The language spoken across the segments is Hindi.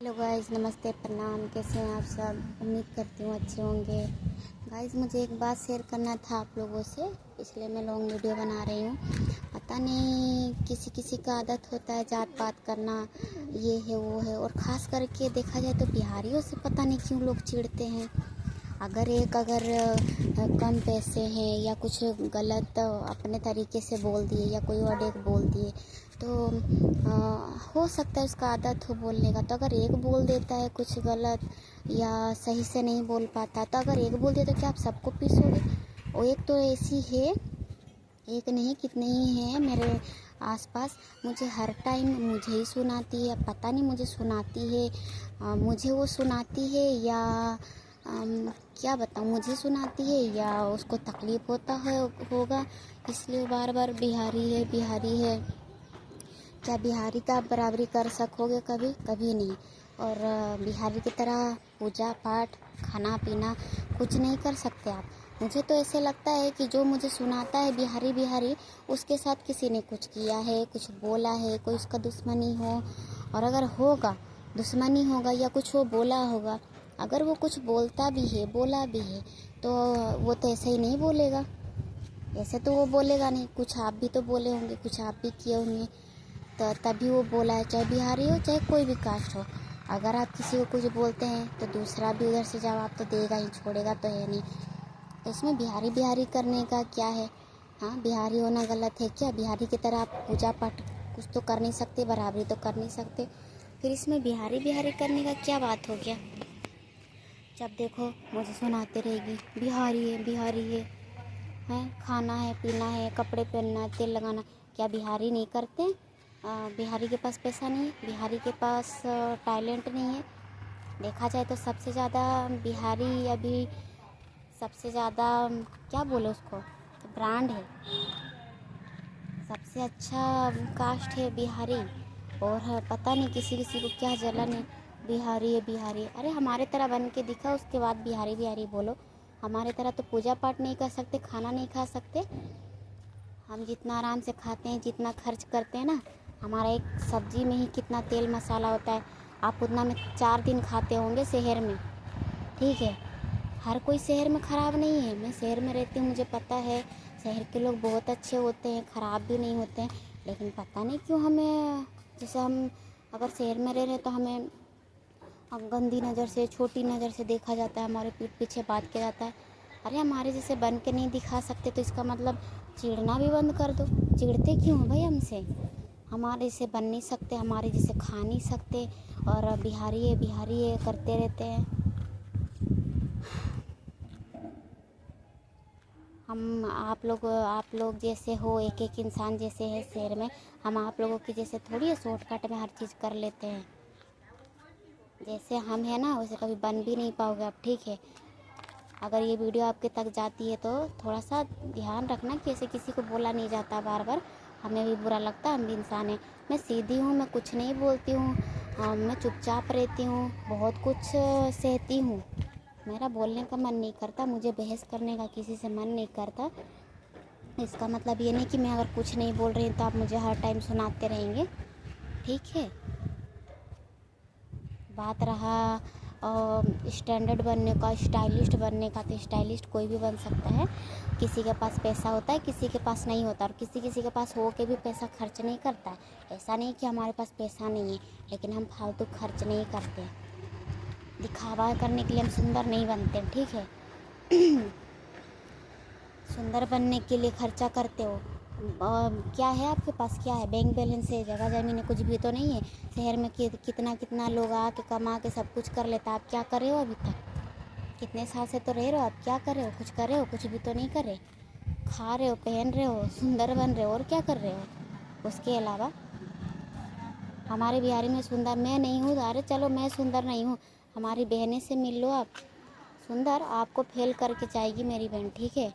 हेलो गाइस, नमस्ते, प्रणाम। कैसे हैं आप सब? उम्मीद करती हूँ अच्छे होंगे। गाइस, मुझे एक बात शेयर करना था आप लोगों से, इसलिए मैं लॉन्ग वीडियो बना रही हूँ। पता नहीं किसी किसी का आदत होता है जात पात करना, ये है वो है, और ख़ास करके देखा जाए तो बिहारियों से पता नहीं क्यों लोग चिढ़ते हैं। अगर कम पैसे हैं या कुछ गलत अपने तरीके से बोल दिए या कोई वर्ड एक बोल दिए तो हो सकता है उसका आदत हो बोलने का। तो अगर एक बोल देता है कुछ गलत या सही से नहीं बोल पाता, तो अगर एक बोल दिया तो क्या आप सबको पीसोगे? और एक तो ऐसी है, एक नहीं कितने ही हैं मेरे आसपास, मुझे हर टाइम मुझे ही सुनाती है। पता नहीं मुझे सुनाती है, मुझे वो सुनाती है या क्या बताऊँ, मुझे सुनाती है या उसको तकलीफ़ होता है होगा, इसलिए बार बार बिहारी है बिहारी है। क्या बिहारी का आप बराबरी कर सकोगे? कभी कभी नहीं। और बिहारी की तरह पूजा पाठ खाना पीना कुछ नहीं कर सकते आप। मुझे तो ऐसे लगता है कि जो मुझे सुनाता है बिहारी बिहारी, उसके साथ किसी ने कुछ किया है, कुछ बोला है, कोई उसका दुश्मनी हो। और अगर होगा दुश्मनी होगा या कुछ वो बोला होगा, अगर वो कुछ बोलता भी है बोला भी है तो वो तो ऐसे ही नहीं बोलेगा। ऐसे तो वो बोलेगा नहीं, कुछ आप भी तो बोले होंगे, कुछ आप भी किए होंगे, तो तभी वो बोला है। चाहे बिहारी हो चाहे कोई भी कास्ट हो, अगर आप किसी को कुछ बोलते हैं तो दूसरा भी उधर से जवाब तो देगा ही, छोड़ेगा तो है नहीं। तो इसमें बिहारी बिहारी करने का क्या है? हाँ, बिहारी होना गलत है क्या? बिहारी की तरह आप पूजा पाठ कुछ तो कर नहीं सकते, बराबरी तो कर नहीं सकते, फिर इसमें बिहारी बिहारी करने का क्या बात हो गया? जब देखो मुझे सुनाते रहेगी बिहारी है, हैं? खाना है पीना है कपड़े पहनना है तेल लगाना, क्या बिहारी नहीं करते? बिहारी के पास पैसा नहीं है, बिहारी के पास टैलेंट नहीं है? देखा जाए तो सबसे ज़्यादा बिहारी अभी सबसे ज़्यादा क्या बोले उसको, ब्रांड है, सबसे अच्छा कास्ट है बिहारी। और पता नहीं किसी किसी को क्या जलन है, बिहारी है बिहारी। अरे हमारे तरह बन के दिखा, उसके बाद बिहारी बिहारी बोलो। हमारे तरह तो पूजा पाठ नहीं कर सकते, खाना नहीं खा सकते। हम जितना आराम से खाते हैं, जितना खर्च करते हैं ना, हमारा एक सब्जी में ही कितना तेल मसाला होता है, आप उतना में 4 दिन खाते होंगे शहर में। ठीक है, हर कोई शहर में ख़राब नहीं है, मैं शहर में रहती हूँ, मुझे पता है शहर के लोग बहुत अच्छे होते हैं, ख़राब भी नहीं होते हैं। लेकिन पता नहीं क्यों हमें, जैसे हम अगर शहर में रह रहे तो हमें गंदी नज़र से, छोटी नज़र से देखा जाता है, हमारे पीठ पीछे बात किया जाता है। अरे हमारे जैसे बन के नहीं दिखा सकते तो इसका मतलब चिढ़ना भी बंद कर दो। चिढ़ते क्यों हो भाई हमसे? हमारे जैसे बन नहीं सकते, हमारे जैसे खा नहीं सकते, और बिहारी है करते रहते हैं। हम आप लोग जैसे हो, एक एक इंसान जैसे है शहर में, हम आप लोगों की जैसे थोड़ी है शॉर्टकट में हर चीज़ कर लेते हैं। जैसे हम हैं ना वैसे कभी बन भी नहीं पाओगे आप, ठीक है? अगर ये वीडियो आपके तक जाती है तो थोड़ा सा ध्यान रखना कि ऐसे किसी को बोला नहीं जाता बार बार, हमें भी बुरा लगता है, हम भी इंसान हैं। मैं सीधी हूँ, मैं कुछ नहीं बोलती हूँ, मैं चुपचाप रहती हूँ, बहुत कुछ सहती हूँ। मेरा बोलने का मन नहीं करता, मुझे बहस करने का किसी से मन नहीं करता। इसका मतलब ये नहीं कि मैं अगर कुछ नहीं बोल रही तो आप मुझे हर टाइम सुनाते रहेंगे, ठीक है? बात रहा स्टैंडर्ड बनने का, स्टाइलिस्ट बनने का, तो स्टाइलिस्ट कोई भी बन सकता है। किसी के पास पैसा होता है, किसी के पास नहीं होता, और किसी किसी के पास हो के भी पैसा खर्च नहीं करता है। ऐसा नहीं कि हमारे पास पैसा नहीं है लेकिन हम फालतू खर्च नहीं करते, दिखावा करने के लिए हम सुंदर नहीं बनते, ठीक है? सुंदर बनने के लिए खर्चा करते हो। क्या है आपके पास? क्या है? बैंक बैलेंस है, जगह ज़मीन है, कुछ भी तो नहीं है। शहर में कितना कितना लोग आके कमा के सब कुछ कर लेता, आप क्या कर रहे हो अभी तक? कितने साल से तो रह रहे हो, आप क्या कर रहे हो? कुछ कर रहे हो? कुछ भी तो नहीं कर रहे। खा रहे हो, पहन रहे हो, सुंदर बन रहे हो, और क्या कर रहे हो उसके अलावा? हमारे बिहारी में सुंदर मैं नहीं हूँ, अरे चलो मैं सुंदर नहीं हूँ, हमारी बहनें से मिल लो आप, सुंदर आपको फेल करके जाएगी मेरी बहन, ठीक है?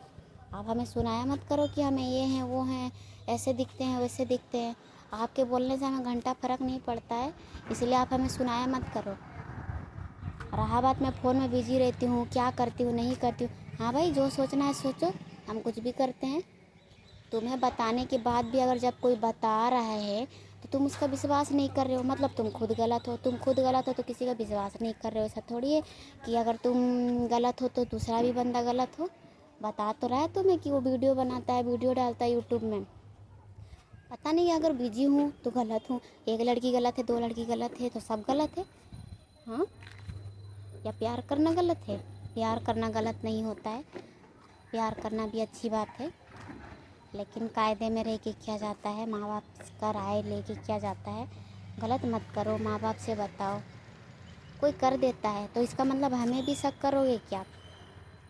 आप हमें सुनाया मत करो कि हमें ये हैं वो हैं, ऐसे दिखते हैं वैसे दिखते हैं। आपके बोलने से हमें घंटा फ़र्क नहीं पड़ता है, इसलिए आप हमें सुनाया मत करो। रहा बात मैं फ़ोन में बिजी रहती हूँ, क्या करती हूँ नहीं करती हूँ, हाँ भाई जो सोचना है सोचो, हम कुछ भी करते हैं। तुम्हें बताने के बाद भी अगर जब कोई बता रहा है तो तुम उसका विश्वास नहीं कर रहे हो, मतलब तुम खुद गलत हो। तुम खुद गलत हो तो किसी का विश्वास नहीं कर रहे हो। ऐसा थोड़ी है कि अगर तुम गलत हो तो दूसरा भी बंदा गलत हो। बता तो रहा है तुम्हें कि वो वीडियो बनाता है, वीडियो डालता है यूट्यूब में। पता नहीं अगर बिजी हूँ तो गलत हूँ। एक लड़की गलत है, दो लड़की गलत है, तो सब गलत है? हाँ, या प्यार करना गलत है? प्यार करना गलत नहीं होता है, प्यार करना भी अच्छी बात है, लेकिन कायदे में रह के किया जाता है, माँ बाप का राय लेके किया जाता है। गलत मत करो, माँ बाप से बताओ। कोई कर देता है तो इसका मतलब हमें भी शक करोगे क्या?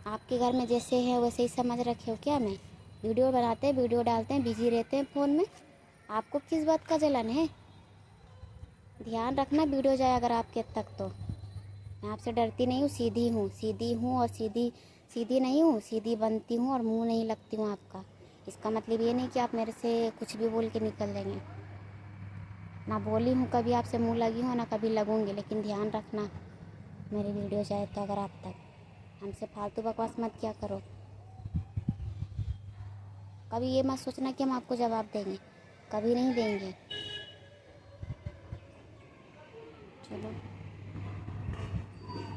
आपके घर में जैसे है वैसे ही समझ रखे हो क्या? मैं वीडियो बनाते हैं, वीडियो डालते हैं, बिजी रहते हैं फ़ोन में, आपको किस बात का जलन है? ध्यान रखना वीडियो जाए अगर आपके तक तो। मैं आपसे डरती नहीं हूँ, सीधी हूँ, सीधी हूँ और सीधी सीधी नहीं हूँ, सीधी बनती हूँ और मुंह नहीं लगती हूँ आपका। इसका मतलब ये नहीं कि आप मेरे से कुछ भी बोल के निकल जाएंगे। ना बोली हूँ कभी आपसे मुंह लगी हूँ, ना कभी लगूंगी, लेकिन ध्यान रखना मेरी वीडियो जाए तो अगर आप तक। हमसे फालतू बकवास मत क्या करो। कभी ये मत सोचना कि हम आपको जवाब देंगे, कभी नहीं देंगे। चलो।